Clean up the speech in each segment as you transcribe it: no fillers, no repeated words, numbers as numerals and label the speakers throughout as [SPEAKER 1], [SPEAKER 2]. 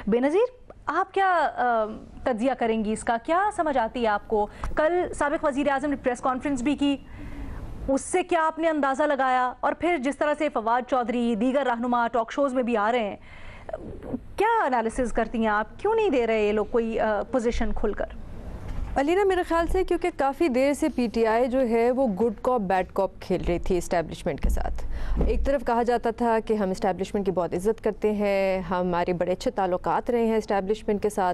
[SPEAKER 1] बेनज़ीर, आप क्या तज्जिया करेंगी इसका, क्या समझ आती है आपको? कल साबिक़ वज़ीर आज़म ने प्रेस कॉन्फ्रेंस भी की, उससे क्या आपने अंदाज़ा लगाया? और फिर जिस तरह से फवाद चौधरी, दीगर रहनुमा टॉक शोज़ में भी आ रहे हैं, क्या एनालिसिस करती हैं आप? क्यों नहीं दे रहे ये लोग कोई पोजीशन खुलकर?
[SPEAKER 2] अलीना, मेरे ख्याल से क्योंकि काफ़ी देर से पीटीआई जो है वो गुड कॉप बैड कॉप खेल रही थी इस्टेब्लिशमेंट के साथ। एक तरफ कहा जाता था कि हम इस्टेब्लिशमेंट की बहुत इज़्ज़त करते हैं, हमारे बड़े अच्छे ताल्लुकात रहे हैं इस्टेब्लिशमेंट के साथ,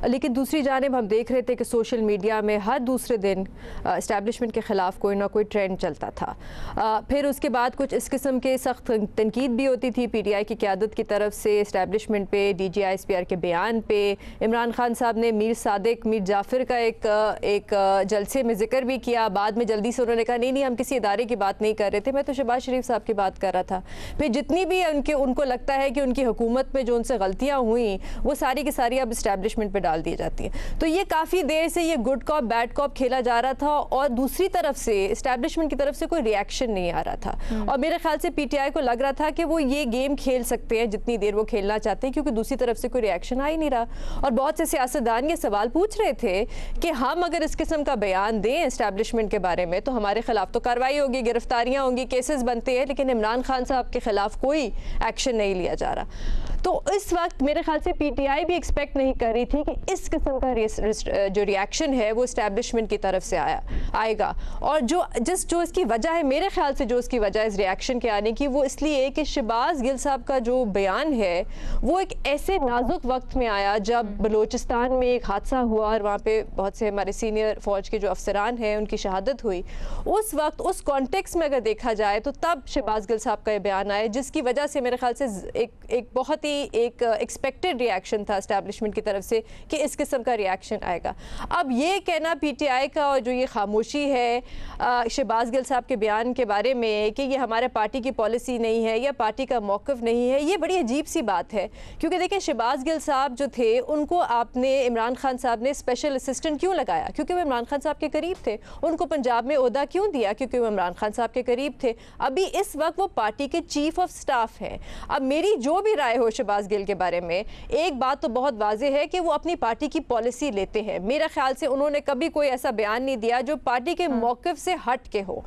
[SPEAKER 2] लेकिन दूसरी जानिब हम देख रहे थे कि सोशल मीडिया में हर दूसरे दिन इस्टेब्लिशमेंट के ख़िलाफ़ कोई ना कोई ट्रेंड चलता था। फिर उसके बाद कुछ इस किस्म के सख्त तनकीद भी होती थी पीटीआई की क़यादत की तरफ से इस्टेब्लिशमेंट पे, DGISPR के बयान पे। इमरान खान साहब ने मीर सादिक, मीर जाफ़िर का एक जलसे में जिक्र भी किया, बाद में जल्दी से उन्होंने कहा नहीं हम किसी इदारे की बात नहीं कर रहे थे, मैं तो शहबाज शरीफ साहब की बात कर रहा था। फिर जितनी भी उनको लगता है कि उनकी हुकूमत में जो उनसे गलतियाँ हुई वो सारी की सारी अब इस्टेब्लिशमेंट पर डाल दी जाती हैं। तो ये काफ़ी देर से ये गुड कॉप बैड कॉप खेला जा रहा था और दूसरी तरफ से इस्टेब्लिशमेंट की तरफ से कोई रिएक्शन नहीं आ रहा था। और मेरे ख्याल से पीटीआई को लग रहा था कि वो ये गेम खेल सकते हैं जितनी देर वो खेलना चाहते हैं, क्योंकि दूसरी तरफ से कोई रिएक्शन आ ही नहीं रहा। और बहुत से सियासतदान ये सवाल पूछ रहे थे कि हम अगर इस किस्म का बयान दें इस्टेब्लिशमेंट के बारे में तो हमारे खिलाफ तो कार्रवाई होगी, गिरफ्तारियां होंगी, केसेस बनते हैं, लेकिन इमरान खान साहब के खिलाफ कोई एक्शन नहीं लिया जा रहा। तो इस वक्त मेरे ख्याल से पीटीआई भी एक्सपेक्ट नहीं कर रही थी कि इस किस्म का जो रिएक्शन है वो इस्टेब्लिशमेंट की तरफ से आएगा। और जो इसकी वजह है, मेरे ख्याल से जो इसकी वजह इस रिएक्शन के आने की, वो इसलिए कि शहबाज गिल साहब का जो बयान है वो एक ऐसे नाजुक वक्त में आया जब बलूचिस्तान में एक हादसा हुआ और वहाँ पे बहुत से हमारे सीनियर फौज के जो अफसरान हैं उनकी शहादत हुई। उस वक्त उस कॉन्टेक्स्ट में अगर देखा जाए तो तब शहबाज गिल साहब का ये बयान आया, जिसकी वजह से मेरे ख्याल से एक बहुत ही एक एक्सपेक्टेड रिएक्शन था एस्टैब्लिशमेंट की तरफ से कि इस किस्म का रिएक्शन आएगा। अब ये कहना पीटीआई का और जो ये खामोशी है शहबाज गिल साहब के बयान के बारे में कि ये हमारे पार्टी की पॉलिसी नहीं है या पार्टी का मौक़िफ़ नहीं है, ये बड़ी अजीब सी बात है। क्योंकि देखिए शहबाज गिल साहब जो थे उनको आपने इमरान खान साहब ने स्पेशल असिस्टेंट क्यों लगाया? क्योंकि वो इमरान खान साहब के करीब थे। उनको पंजाब में ओहदा क्यों दिया? क्योंकि वो इमरान खान साहब के करीब थे। अभी इस वक्त वो पार्टी के चीफ ऑफ स्टाफ हैं। अब मेरी जो भी राय हो शहबाज गिल के बारे में, एक बात तो बहुत वाज़ेह है कि वो अपनी पार्टी की पॉलिसी लेते हैं। मेरा ख्याल से उन्होंने कभी कोई ऐसा बयान नहीं दिया जो पार्टी के मौक़िफ़ से हट के हो।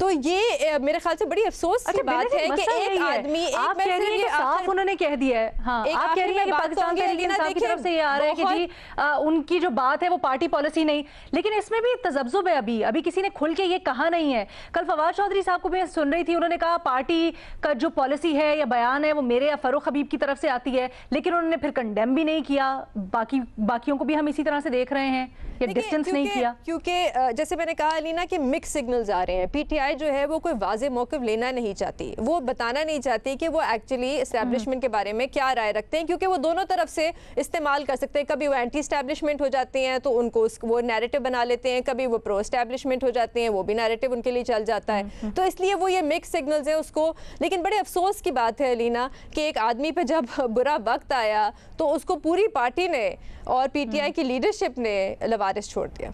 [SPEAKER 2] तो ये मेरे ख्याल से बड़ी अफसोस की बात है कि एक आदमी
[SPEAKER 1] आप कह रही हैं कि साफ उन्होंने कह दिया है। हाँ, आप कह रही हैं कि पाकिस्तान तहरीक इंसाफ की तरफ से ये आ रहा है कि जी उनकी जो बात है वो पार्टी पॉलिसी नहीं, लेकिन इसमें भी तज़ब्ज़ुब है। अभी किसी ने खुल के ये कहा नहीं है। कल फवाद चौधरी साहब को मैं सुन रही थी, उन्होंने कहा पार्टी का जो पॉलिसी है या बयान है वो मेरे या फ़ारूक हबीब की तरफ से आती है, लेकिन उन्होंने फिर कंडेम भी नहीं किया। बाकियों को भी हम इसी तरह से देख रहे हैं, ये डिस्टेंस नहीं किया।
[SPEAKER 2] क्योंकि जैसे मैंने कहा अलीना कि मिक्स सिग्नल्स आ रहे हैं। पीटीआई जो है वो कोई वाज़ेह मौक़िफ़ लेना नहीं चाहती, वो बताना नहीं चाहती कि वो एक्चुअली एस्टैब्लिशमेंट के बारे में क्या राय रखते हैं, क्योंकि वो दोनों तरफ से इस्तेमाल कर सकते हैं। कभी वो एंटी एस्टैब्लिशमेंट हो जाते हैं तो उनको वो नैरेटिव बना लेते हैं, कभी वो प्रो एस्टैब्लिशमेंट हो जाते हैं, वो भी नैरेटिव उनके लिए चल जाता है। तो इसलिए वो ये मिक्स सिग्नल्स हैं उसको। लेकिन बड़े अफसोस की बात है अलीना कि एक आदमी पे जब बुरा वक्त आया तो उसको पूरी पार्टी ने और पीटीआई की लीडरशिप ने लवारिस छोड़ दिया।